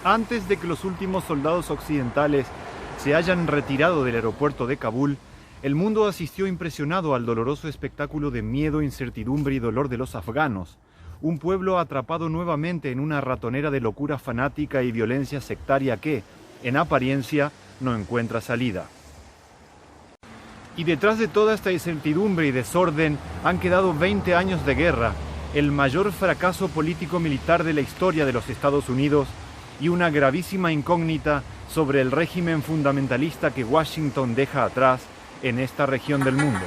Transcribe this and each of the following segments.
Antes de que los últimos soldados occidentales se hayan retirado del aeropuerto de Kabul, el mundo asistió impresionado al doloroso espectáculo de miedo, incertidumbre y dolor de los afganos, un pueblo atrapado nuevamente en una ratonera de locura fanática y violencia sectaria que, en apariencia, no encuentra salida. Y detrás de toda esta incertidumbre y desorden han quedado 20 años de guerra, el mayor fracaso político-militar de la historia de los Estados Unidos y una gravísima incógnita sobre el régimen fundamentalista que Washington deja atrás en esta región del mundo.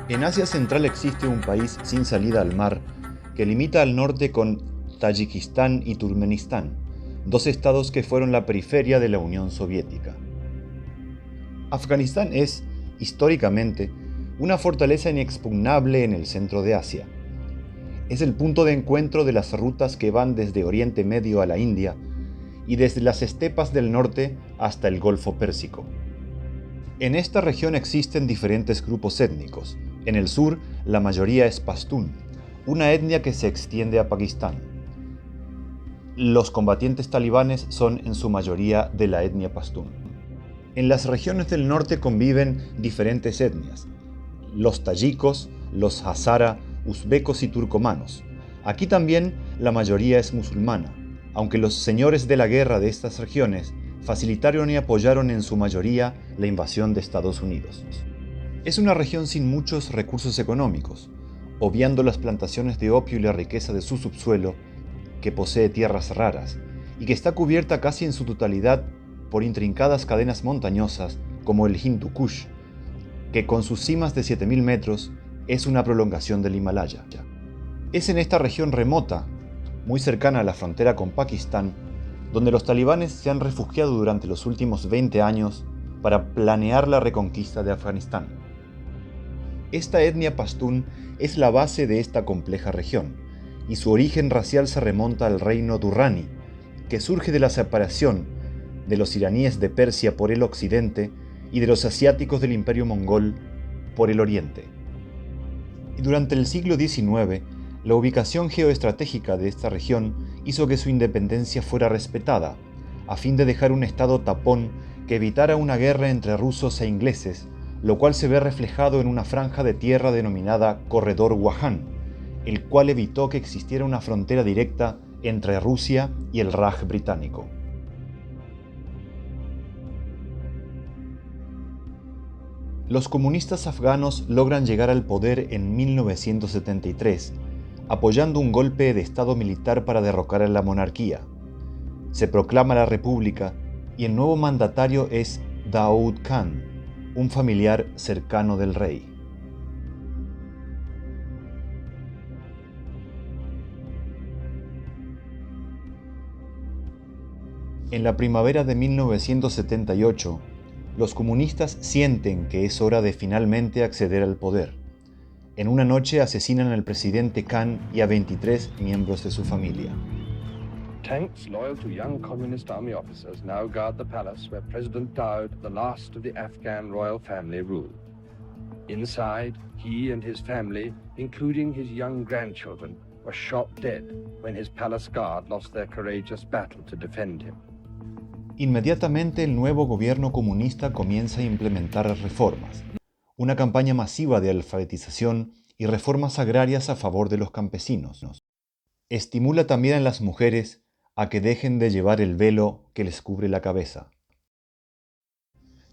En Asia Central existe un país sin salida al mar que limita al norte con Tayikistán y Turkmenistán, dos estados que fueron la periferia de la Unión Soviética. Afganistán es, históricamente, una fortaleza inexpugnable en el centro de Asia. Es el punto de encuentro de las rutas que van desde Oriente Medio a la India y desde las estepas del norte hasta el Golfo Pérsico. En esta región existen diferentes grupos étnicos. En el sur, la mayoría es pastún, una etnia que se extiende a Pakistán. Los combatientes talibanes son en su mayoría de la etnia pastún. En las regiones del norte conviven diferentes etnias: los tayikos, los hazara, uzbecos y turcomanos. Aquí también la mayoría es musulmana, aunque los señores de la guerra de estas regiones facilitaron y apoyaron en su mayoría la invasión de Estados Unidos. Es una región sin muchos recursos económicos, obviando las plantaciones de opio y la riqueza de su subsuelo, que posee tierras raras y que está cubierta casi en su totalidad por intrincadas cadenas montañosas como el Hindu Kush, que con sus cimas de 7000 metros es una prolongación del Himalaya. Es en esta región remota, muy cercana a la frontera con Pakistán, donde los talibanes se han refugiado durante los últimos 20 años para planear la reconquista de Afganistán. Esta etnia pastún es la base de esta compleja región, y su origen racial se remonta al reino Durrani, que surge de la separación de los iraníes de Persia por el occidente y de los asiáticos del imperio mongol por el oriente. Y durante el siglo XIX, la ubicación geoestratégica de esta región hizo que su independencia fuera respetada, a fin de dejar un estado tapón que evitara una guerra entre rusos e ingleses, lo cual se ve reflejado en una franja de tierra denominada Corredor Wahan, el cual evitó que existiera una frontera directa entre Rusia y el Raj británico. Los comunistas afganos logran llegar al poder en 1973, apoyando un golpe de estado militar para derrocar a la monarquía. Se proclama la república y el nuevo mandatario es Daoud Khan, un familiar cercano del rey. En la primavera de 1978, los comunistas sienten que es hora de finalmente acceder al poder. En una noche asesinan al presidente Khan y a 23 miembros de su familia. Tanks loyal to young Communist Army officers now guard the palace where President Daoud, the last of the Afghan royal family, ruled. Inside, he and his family, including his young grandchildren, were shot dead when his palace guard lost their courageous battle to defend him. Inmediatamente el nuevo gobierno comunista comienza a implementar reformas, una campaña masiva de alfabetización y reformas agrarias a favor de los campesinos. Estimula también a las mujeres a que dejen de llevar el velo que les cubre la cabeza.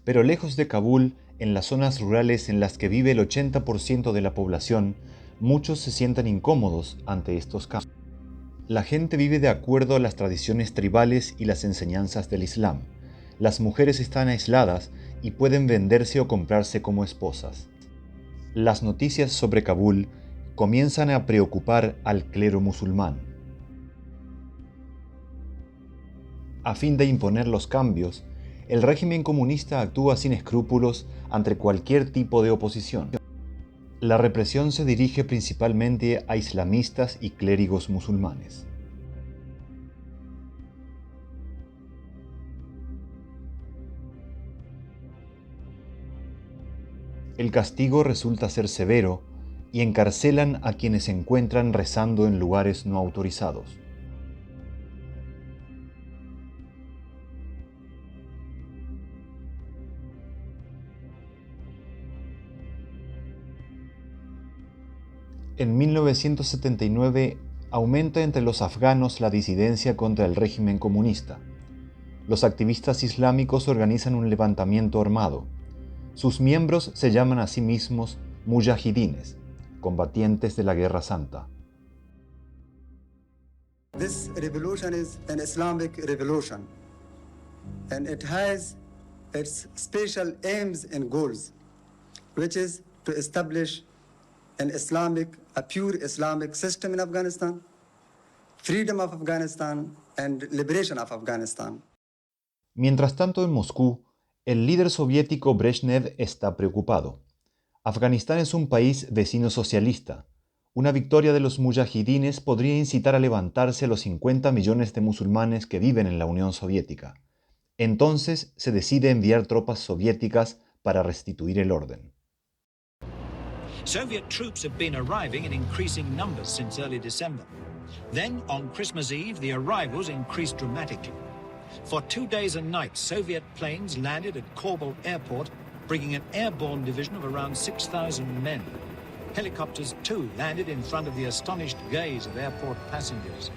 Pero lejos de Kabul, en las zonas rurales en las que vive el 80% de la población, muchos se sienten incómodos ante estos cambios. La gente vive de acuerdo a las tradiciones tribales y las enseñanzas del Islam. Las mujeres están aisladas y pueden venderse o comprarse como esposas. Las noticias sobre Kabul comienzan a preocupar al clero musulmán. A fin de imponer los cambios, el régimen comunista actúa sin escrúpulos ante cualquier tipo de oposición. La represión se dirige principalmente a islamistas y clérigos musulmanes. El castigo resulta ser severo y encarcelan a quienes se encuentran rezando en lugares no autorizados. En 1979 aumenta entre los afganos la disidencia contra el régimen comunista. Los activistas islámicos organizan un levantamiento armado. Sus miembros se llaman a sí mismos mujahidines, combatientes de la Guerra Santa. This revolution is an Islamic revolution, and it has its special aims and goals, which is to establish a pure Islamic system in Afghanistan, freedom of Afghanistan, and liberation of Afghanistan. Mientras tanto, en Moscú, el líder soviético Brezhnev está preocupado. Afganistán es un país vecino socialista. Una victoria de los mujahidines podría incitar a levantarse a los 50 millones de musulmanes que viven en la Unión Soviética. Entonces se decide enviar tropas soviéticas para restituir el orden. Soviet troops have been arriving in increasing numbers since early December. Then, on Christmas Eve, the arrivals increased dramatically. For 2 days and nights, Soviet planes landed at Korbel Airport, bringing an airborne division of around 6,000 men. Helicopters, too, landed in front of the astonished gaze of airport passengers.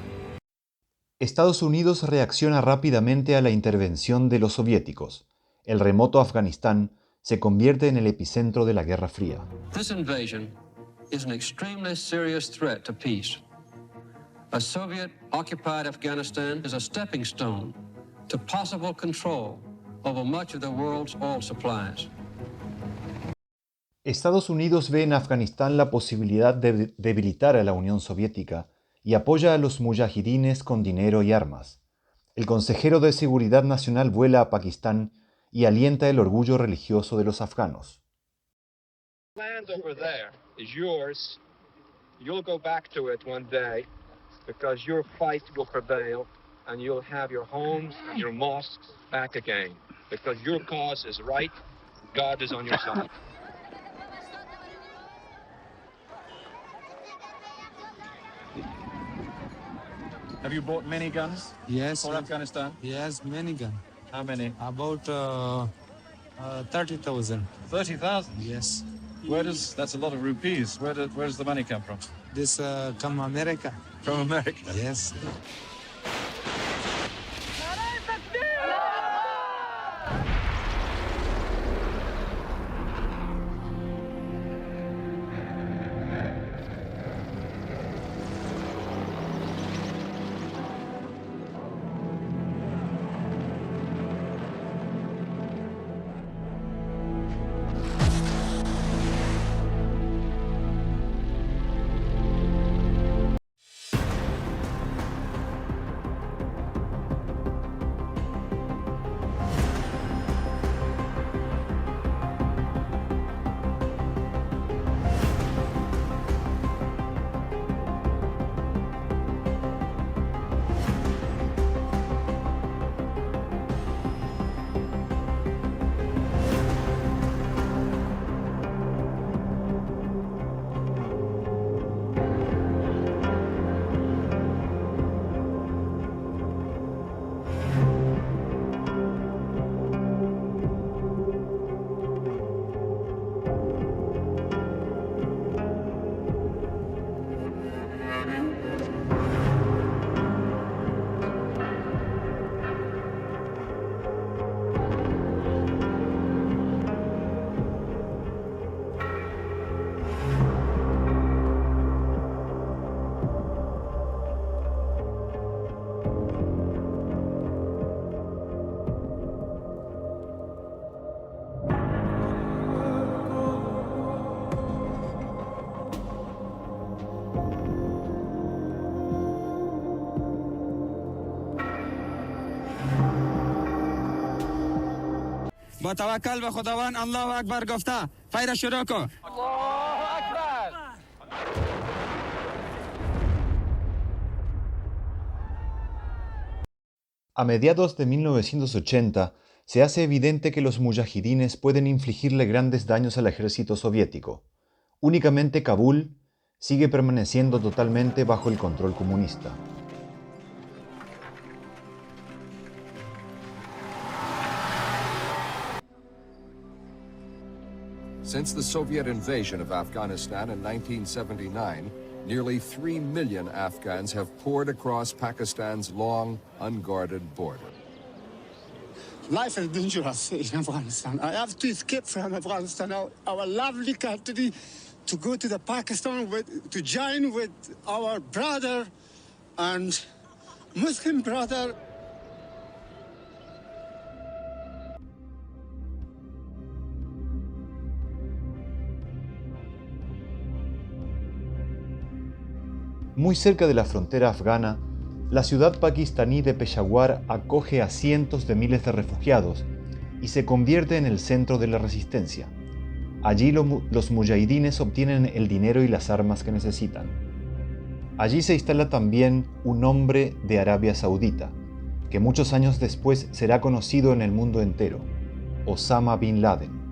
Estados Unidos reacciona rápidamente a la intervención de los soviéticos. El remoto Afganistán se convierte en el epicentro de la Guerra Fría. This invasion is an extremely serious threat to peace. A Soviet-occupied Afghanistan is a stepping stone to possible control over much of the world's oil supplies. Estados Unidos ve en Afganistán la posibilidad de debilitar a la Unión Soviética y apoya a los mujahidines con dinero y armas. El consejero de Seguridad Nacional vuela a Pakistán y alienta el orgullo religioso de los afganos. Land over there is yours. You'll go back to it one day because your fight will prevail and you'll have your homes and your mosques back again because your cause is right. God is on your side. Have you bought many guns? Yes. For Afghanistan? Yes, many guns. How many? About 30,000. 30,000? Yes. That's a lot of rupees. Where does the money come from? This come America. From America? Yes. با توکل به خداوند الله اکبر گفته فیر شروع کن. A mediados de 1980, se hace evidente que los mujahidines pueden infligirle grandes daños al ejército soviético. Únicamente Kabul sigue permaneciendo totalmente bajo el control comunista. Since the Soviet invasion of Afghanistan in 1979, nearly 3 million Afghans have poured across Pakistan's long, unguarded border. Life is dangerous in Afghanistan. I have to escape from Afghanistan, our lovely country, to go to the Pakistan to join with our brother and Muslim brother. Muy cerca de la frontera afgana, la ciudad pakistaní de Peshawar acoge a cientos de miles de refugiados y se convierte en el centro de la resistencia. Allí los mujahidines obtienen el dinero y las armas que necesitan. Allí se instala también un hombre de Arabia Saudita, que muchos años después será conocido en el mundo entero, Osama Bin Laden.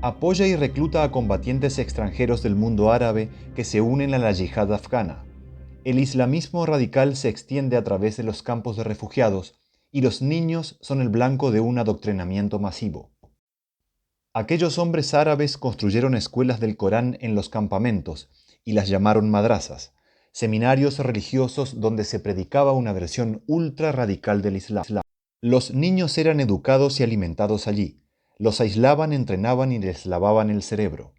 Apoya y recluta a combatientes extranjeros del mundo árabe que se unen a la yihad afgana. El islamismo radical se extiende a través de los campos de refugiados y los niños son el blanco de un adoctrinamiento masivo. Aquellos hombres árabes construyeron escuelas del Corán en los campamentos y las llamaron madrasas, seminarios religiosos donde se predicaba una versión ultra radical del Islam. Los niños eran educados y alimentados allí. Los aislaban, entrenaban y les lavaban el cerebro.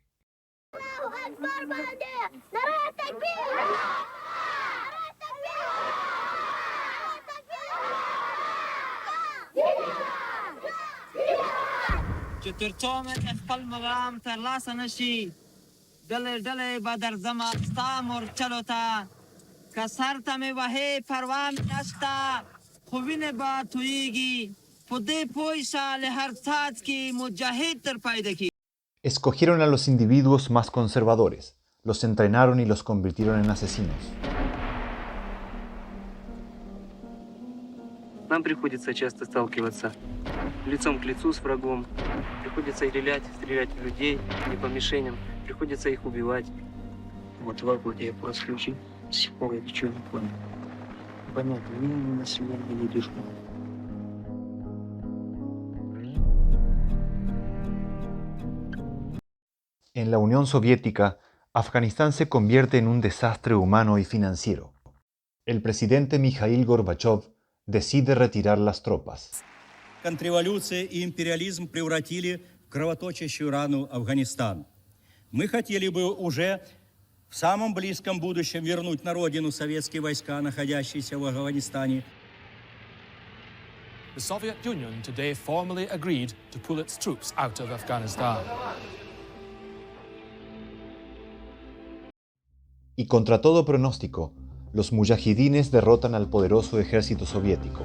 Escogieron a los individuos más conservadores, los entrenaron y los convirtieron en asesinos. Нам приходится часто сталкиваться лицом к лицу с врагом. Приходится стрелять в людей, не по мишеням. Приходится их убивать. Вот я просто включил. До сих пор я ничего не понял. Понятно, ни население, ни душку. En la Unión Soviética, Afganistán se convierte en un desastre humano y financiero. El presidente Mikhail Gorbachev decide retirar las tropas. Контрреволюция и империализм превратили в кровоточащую рану Афганистан. Мы хотели бы уже в самом близком будущем вернуть на родину советские войска, находящиеся в Афганистане. The Soviet Union today formally agreed to pull its troops out of Afghanistan. Y contra todo pronóstico, los mujahidines derrotan al poderoso ejército soviético.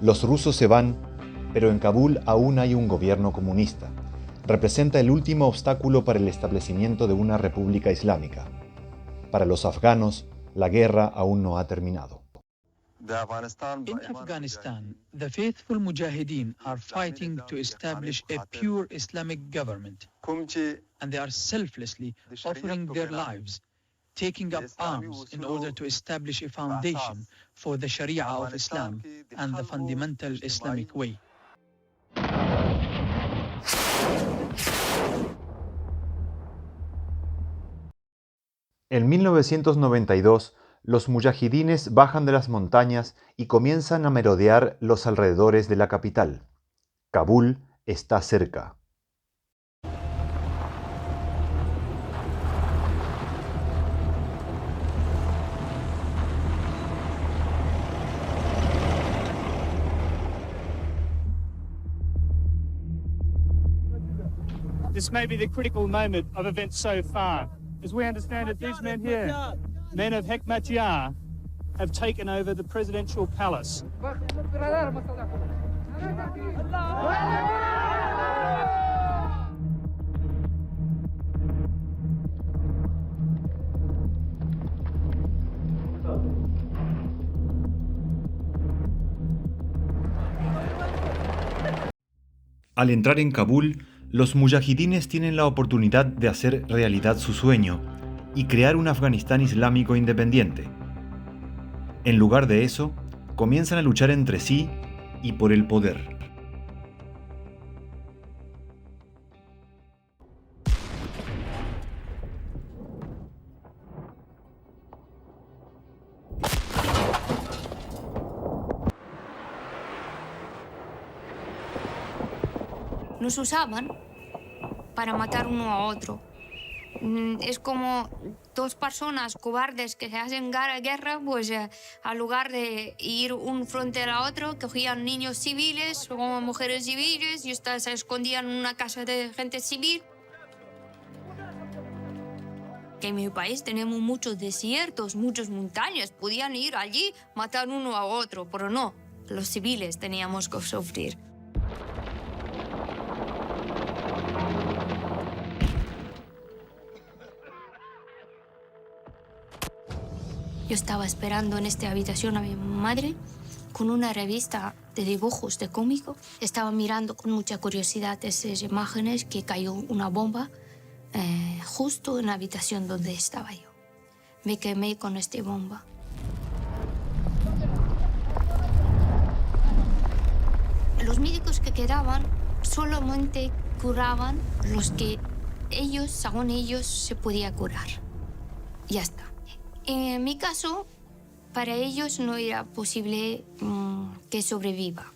Los rusos se van, pero en Kabul aún hay un gobierno comunista. Representa el último obstáculo para el establecimiento de una república islámica. Para los afganos, la guerra aún no ha terminado. In Afghanistan, the faithful Mujahideen are fighting to establish a pure Islamic government, and they are selflessly offering their lives, taking up arms in order to establish a foundation for the Sharia of Islam and the fundamental Islamic way. En 1992, los mujahidines bajan de las montañas y comienzan a merodear los alrededores de la capital. Kabul está cerca. This may be the critical moment of events so far. As we understand it, these men here, men of Hekmatyar, have taken over the presidential palace. Al entrar en Kabul, los mujahidines tienen la oportunidad de hacer realidad su sueño y crear un Afganistán islámico independiente. En lugar de eso, comienzan a luchar entre sí y por el poder. Nos usaban para matar uno a otro. Es como dos personas cobardes que se hacen guerra, pues al lugar de ir un frente a otro, cogían niños civiles o mujeres civiles y se escondían en una casa de gente civil. Que en mi país tenemos muchos desiertos, muchas montañas. Podían ir allí, matar uno a otro, pero no. Los civiles teníamos que sufrir. Yo estaba esperando en esta habitación a mi madre con una revista de dibujos de cómico. Estaba mirando con mucha curiosidad esas imágenes que cayó una bomba justo en la habitación donde estaba yo. Me quemé con esta bomba. Los médicos que quedaban solamente curaban los que ellos, según ellos, se podía curar. Ya está. En mi caso, para ellos no era posible que sobreviva.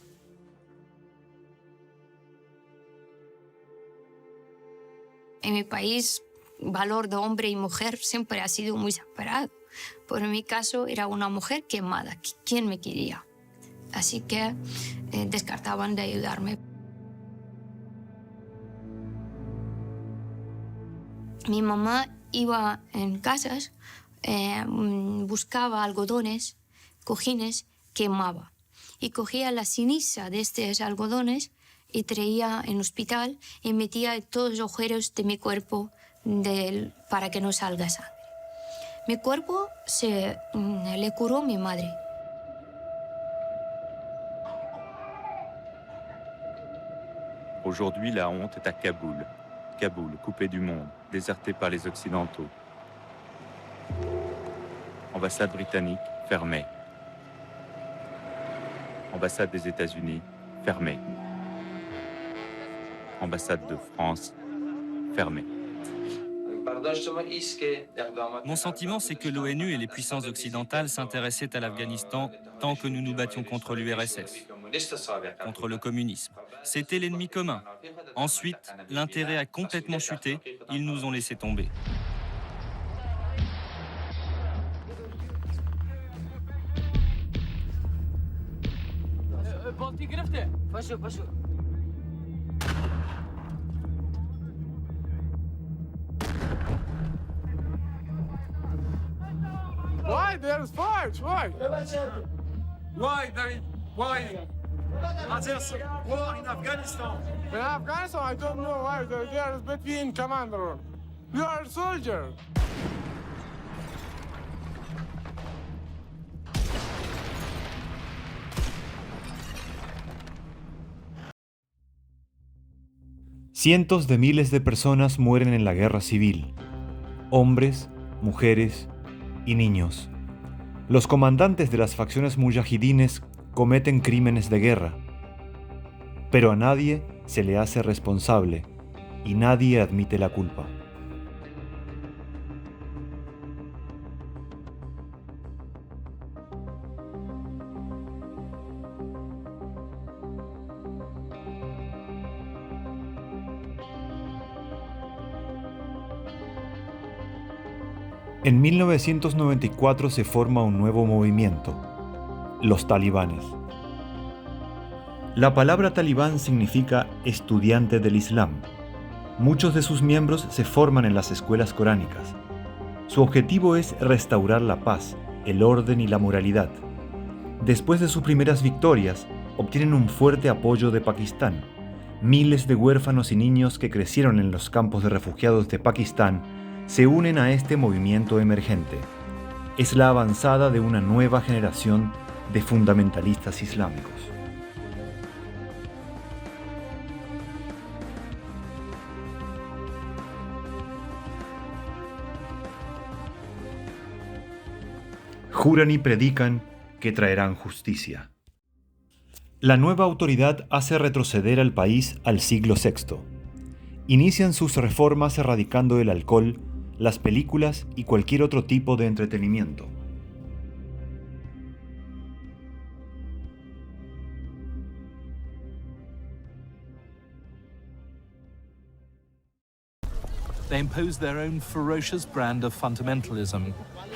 En mi país, el valor de hombre y mujer siempre ha sido muy separado. Pero en mi caso, era una mujer quemada. ¿Quién me quería? Así que descartaban de ayudarme. Mi mamá iba en casas, buscaba algodones, cojines, quemaba. Y cogía la ceniza de estos algodones y traía en el hospital y metía en todos los agujeros de mi cuerpo para que no salga sangre. Mi cuerpo le curó mi madre. Aujourd'hui, la honte est à Kaboul. Kaboul, coupé du monde, déserté par les Occidentaux. Ambassade britannique, fermée. Ambassade des États-Unis, fermée. Ambassade de France, fermée. Mon sentiment, c'est que l'ONU et les puissances occidentales s'intéressaient à l'Afghanistan tant que nous nous battions contre l'URSS, contre le communisme. C'était l'ennemi commun. Ensuite, l'intérêt a complètement chuté, ils nous ont laissé tomber. Why there is fight? Why? Why? There's war in Afghanistan. In Afghanistan, I don't know why. There is between commander. You are a soldier. Cientos de miles de personas mueren en la guerra civil. Hombres, mujeres y niños. Los comandantes de las facciones mujahidines cometen crímenes de guerra, pero a nadie se le hace responsable y nadie admite la culpa. En 1994 se forma un nuevo movimiento, los talibanes. La palabra talibán significa estudiante del Islam. Muchos de sus miembros se forman en las escuelas coránicas. Su objetivo es restaurar la paz, el orden y la moralidad. Después de sus primeras victorias, obtienen un fuerte apoyo de Pakistán. Miles de huérfanos y niños que crecieron en los campos de refugiados de Pakistán se unen a este movimiento emergente. Es la avanzada de una nueva generación de fundamentalistas islámicos. juran y predican que traerán justicia. La nueva autoridad hace retroceder al país al siglo VI. Inician sus reformas erradicando el alcohol, las películas y cualquier otro tipo de entretenimiento. They imposed their own ferocious brand of fundamentalism,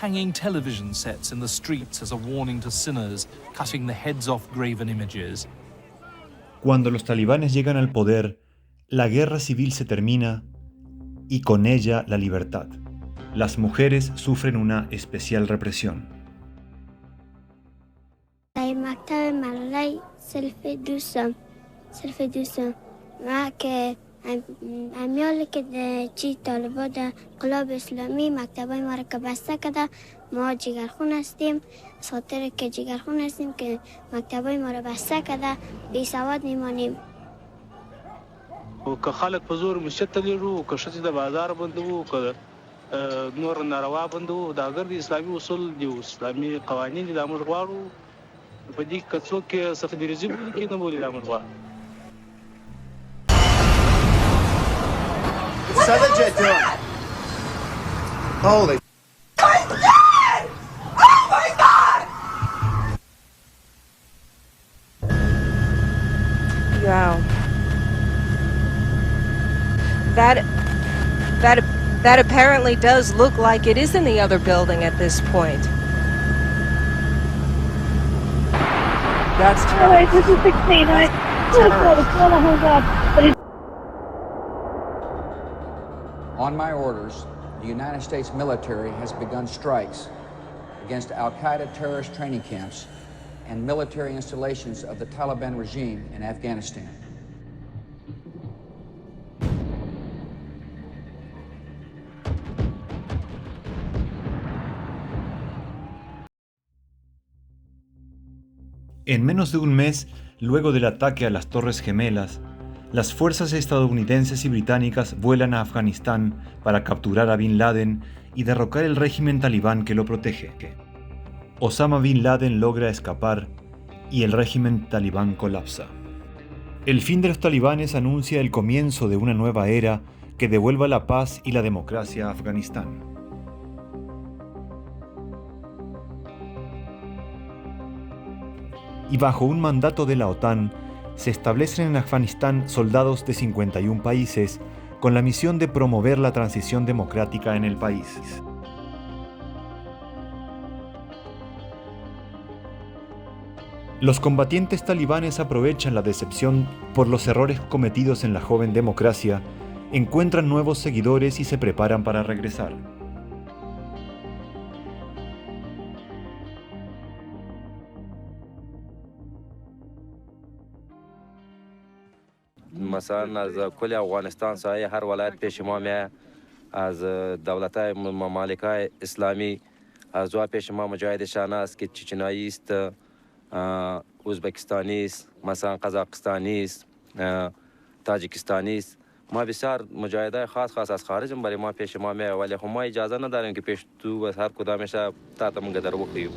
hanging television sets in the streets as a warning to sinners, cutting the heads off graven images. Cuando los talibanes llegan al poder, la guerra civil se termina y con ella la libertad. Las mujeres sufren una especial represión. امیالی که چی طالبا در انقلاب اسلامی مکتبای ما را که بسته کرده ما جگرخون هستیم خاطر که جگرخون هستیم که مکتبای ما را بسته کرده بی سواد میمانیم او که خلک په زور مسجد ته لیرو که ښځې د بازار بند وو که نور ناروا بند وو دا اگر د اسلامي اصول دي اسلامي قوانین دي دا موږ غواړو په دې کې که څوک سخت دریځي بولي نه بولي دا موږ غواړو Holy. Oh my God! Wow. That apparently does look like it is in the other building at this point. That's terrible. This is 16. Oh God. On my orders, the United States military has begun strikes against al-Qaeda terrorist training camps and military installations of the Taliban regime in Afghanistan. En menos de un mes, luego del ataque a las Torres Gemelas, las fuerzas estadounidenses y británicas vuelan a Afganistán para capturar a Bin Laden y derrocar el régimen talibán que lo protege. Osama Bin Laden logra escapar y el régimen talibán colapsa. El fin de los talibanes anuncia el comienzo de una nueva era que devuelva la paz y la democracia a Afganistán. Y bajo un mandato de la OTAN, se establecen en Afganistán soldados de 51 países con la misión de promover la transición democrática en el país. Los combatientes talibanes aprovechan la decepción por los errores cometidos en la joven democracia, encuentran nuevos seguidores y se preparan para regresar. مثلا از کل افغانستان سایه هر ولایت پیش ما می از دولت‌های ممالک‌های اسلامی از جا پیش ما مجاهدشان است که چچنایی است، ازبکستانی است، مثلا قزاقستانی است، تاجیکستانی است. ما بسیار مجاهدای خاص از خارجم برای ما پیش ما می ولی خب ما اجازه نداریم که پیش تو بس هر کدامش تا تا منگه در بخویم.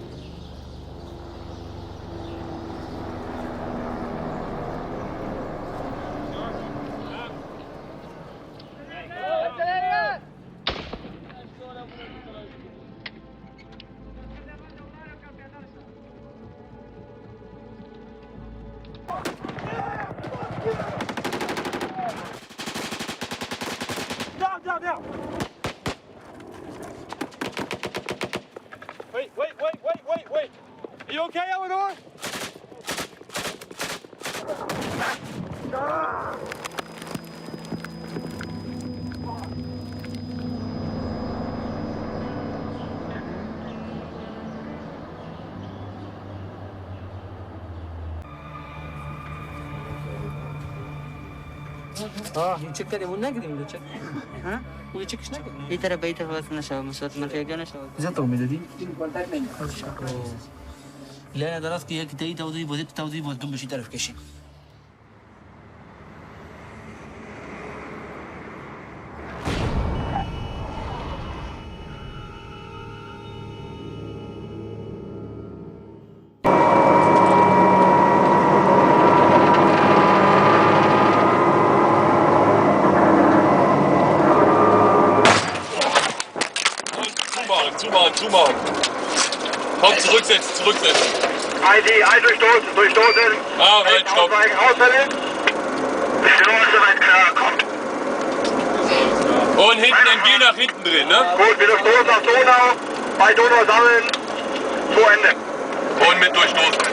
Down. Wait. Are you okay, Eleanor? چک کردیم نگیریم چک ها اون چکش نکردیم این طرف به طرف واسه نشود مسافت منفی نشود زدت میدادی لا درست که یک تایی توضیح بود دم بشی طرف کشی zumachen. Komm, zurücksetzen. I durchstoßen. Ah, right, stopp. Ausfällen. Soweit klar, kommt. Und hinten MG nach hinten drin, ne? Gut, wir durchstoßen auf Donau, bei Donau sammeln, zu Ende. Und mit durchstoßen.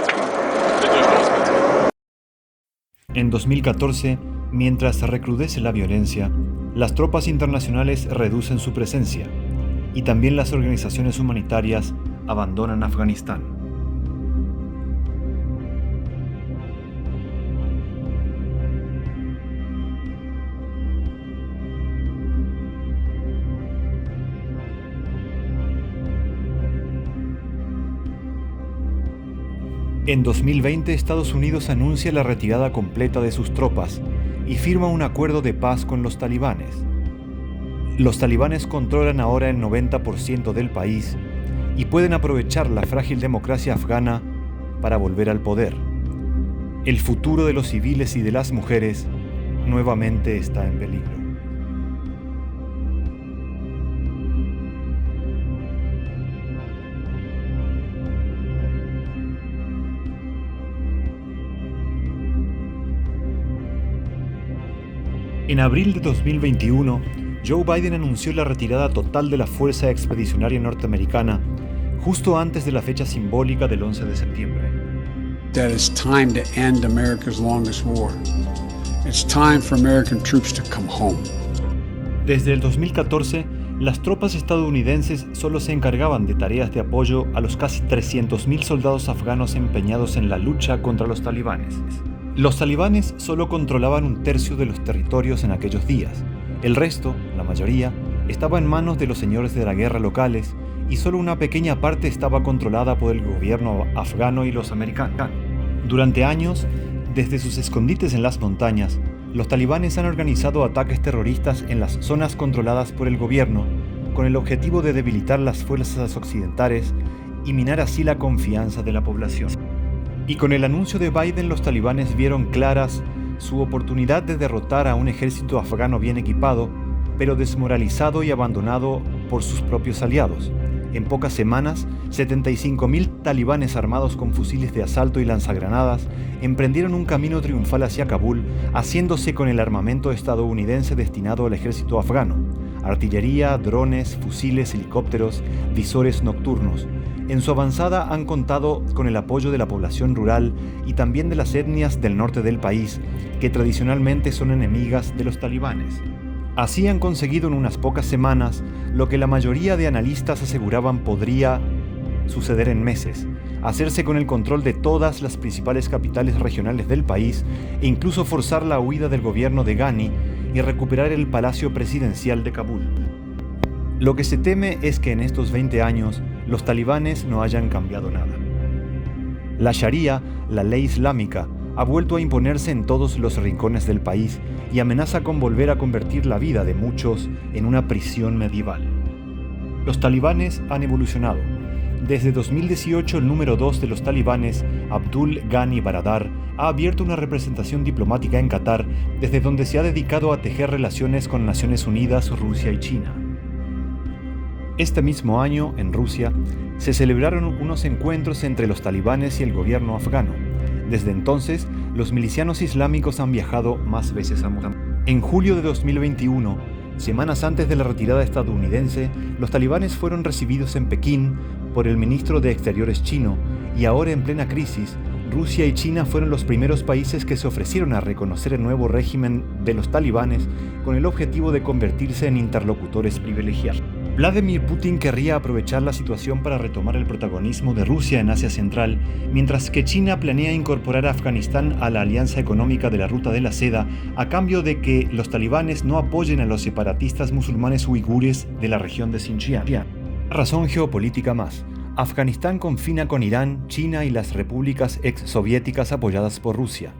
En 2014, mientras recrudece la violencia, las tropas internacionales reducen su presencia y también las organizaciones humanitarias abandonan Afganistán. En 2020, Estados Unidos anuncia la retirada completa de sus tropas y firma un acuerdo de paz con los talibanes. Los talibanes controlan ahora el 90% del país y pueden aprovechar la frágil democracia afgana para volver al poder. El futuro de los civiles y de las mujeres nuevamente está en peligro. En abril de 2021, Joe Biden anunció la retirada total de la Fuerza Expedicionaria Norteamericana justo antes de la fecha simbólica del 11 de septiembre. That it's time to end America's longest war. It's time for American troops to come home. Desde el 2014, las tropas estadounidenses solo se encargaban de tareas de apoyo a los casi 300.000 soldados afganos empeñados en la lucha contra los talibanes. Los talibanes solo controlaban un tercio de los territorios en aquellos días. El resto, la mayoría, estaba en manos de los señores de la guerra locales y solo una pequeña parte estaba controlada por el gobierno afgano y los americanos. Durante años, desde sus escondites en las montañas, los talibanes han organizado ataques terroristas en las zonas controladas por el gobierno con el objetivo de debilitar las fuerzas occidentales y minar así la confianza de la población. Y con el anuncio de Biden, los talibanes vieron claras su oportunidad de derrotar a un ejército afgano bien equipado, pero desmoralizado y abandonado por sus propios aliados. En pocas semanas, 75.000 talibanes armados con fusiles de asalto y lanzagranadas emprendieron un camino triunfal hacia Kabul, haciéndose con el armamento estadounidense destinado al ejército afgano: artillería, drones, fusiles, helicópteros, visores nocturnos. En su avanzada han contado con el apoyo de la población rural y también de las etnias del norte del país, que tradicionalmente son enemigas de los talibanes. Así han conseguido en unas pocas semanas lo que la mayoría de analistas aseguraban podría suceder en meses: hacerse con el control de todas las principales capitales regionales del país e incluso forzar la huida del gobierno de Ghani y recuperar el palacio presidencial de Kabul. Lo que se teme es que en estos 20 años los talibanes no hayan cambiado nada. La Sharia, la ley islámica, ha vuelto a imponerse en todos los rincones del país y amenaza con volver a convertir la vida de muchos en una prisión medieval. Los talibanes han evolucionado. Desde 2018, el número 2 de los talibanes, Abdul Ghani Baradar, ha abierto una representación diplomática en Qatar, desde donde se ha dedicado a tejer relaciones con Naciones Unidas, Rusia y China. Este mismo año, en Rusia, se celebraron unos encuentros entre los talibanes y el gobierno afgano. Desde entonces, los milicianos islámicos han viajado más veces a Moscú. En julio de 2021, semanas antes de la retirada estadounidense, los talibanes fueron recibidos en Pekín por el ministro de Exteriores chino, y ahora en plena crisis, Rusia y China fueron los primeros países que se ofrecieron a reconocer el nuevo régimen de los talibanes con el objetivo de convertirse en interlocutores privilegiados. Vladimir Putin querría aprovechar la situación para retomar el protagonismo de Rusia en Asia Central, mientras que China planea incorporar a Afganistán a la Alianza Económica de la Ruta de la Seda a cambio de que los talibanes no apoyen a los separatistas musulmanes uigures de la región de Xinjiang. Razón geopolítica más. Afganistán confina con Irán, China y las repúblicas exsoviéticas apoyadas por Rusia.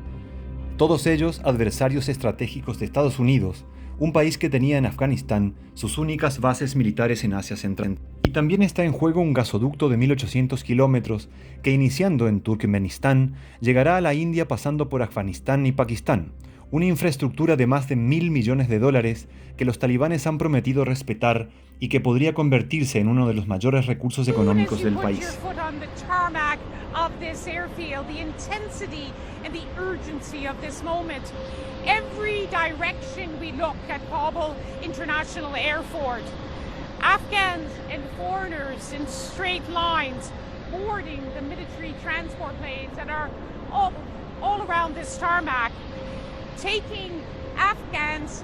Todos ellos adversarios estratégicos de Estados Unidos, un país que tenía en Afganistán sus únicas bases militares en Asia Central. Y también está en juego un gasoducto de 1.800 kilómetros que, iniciando en Turkmenistán, llegará a la India pasando por Afganistán y Pakistán, una infraestructura de más de $1.000 millones que los talibanes han prometido respetar y que podría convertirse en uno de los mayores recursos económicos del país. Every direction we look at Kabul International Airport, Afghans and foreigners in straight lines boarding the military transport planes that are all around this tarmac, taking Afghans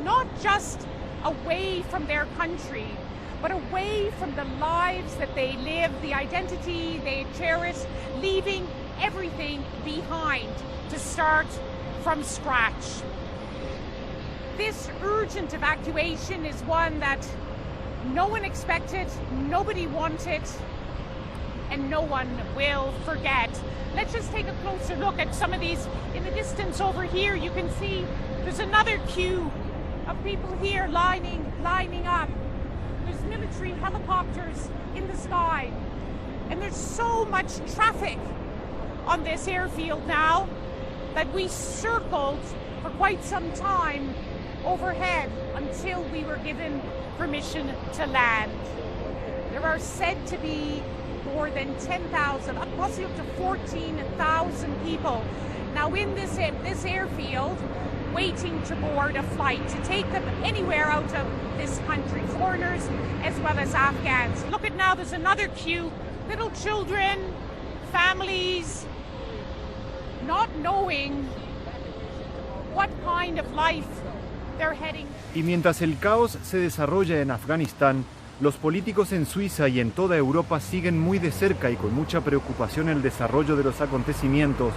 not just away from their country, but away from the lives that they live, the identity they cherish, leaving everything behind to start from scratch. This urgent evacuation is one that no one expected, nobody wanted, and no one will forget. Let's just take a closer look at some of these. In the distance over here, you can see there's another queue of people here lining up. There's military helicopters in the sky. And there's so much traffic on this airfield now that we circled for quite some time overhead until we were given permission to land. There are said to be more than 10,000, possibly up to 14,000 people now in this airfield waiting to board a flight to take them anywhere out of this country, foreigners as well as Afghans. Look at now, there's another queue, little children, families, not knowing what kind of life they're heading. Y mientras el caos se desarrolla en Afganistán, los políticos en Suiza y en toda Europa siguen muy de cerca y con mucha preocupación el desarrollo de los acontecimientos,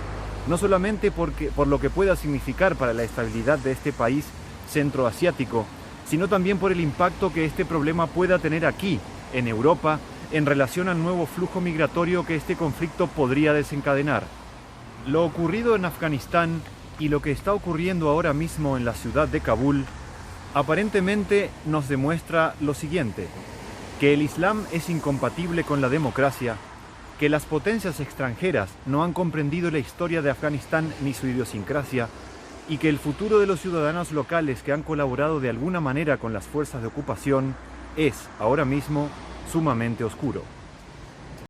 no solamente por lo que pueda significar para la estabilidad de este país centroasiático, sino también por el impacto que este problema pueda tener aquí, en Europa, en relación al nuevo flujo migratorio que este conflicto podría desencadenar. Lo ocurrido en Afganistán y lo que está ocurriendo ahora mismo en la ciudad de Kabul aparentemente nos demuestra lo siguiente: que el Islam es incompatible con la democracia, que las potencias extranjeras no han comprendido la historia de Afganistán ni su idiosincrasia, y que el futuro de los ciudadanos locales que han colaborado de alguna manera con las fuerzas de ocupación es, ahora mismo, sumamente oscuro.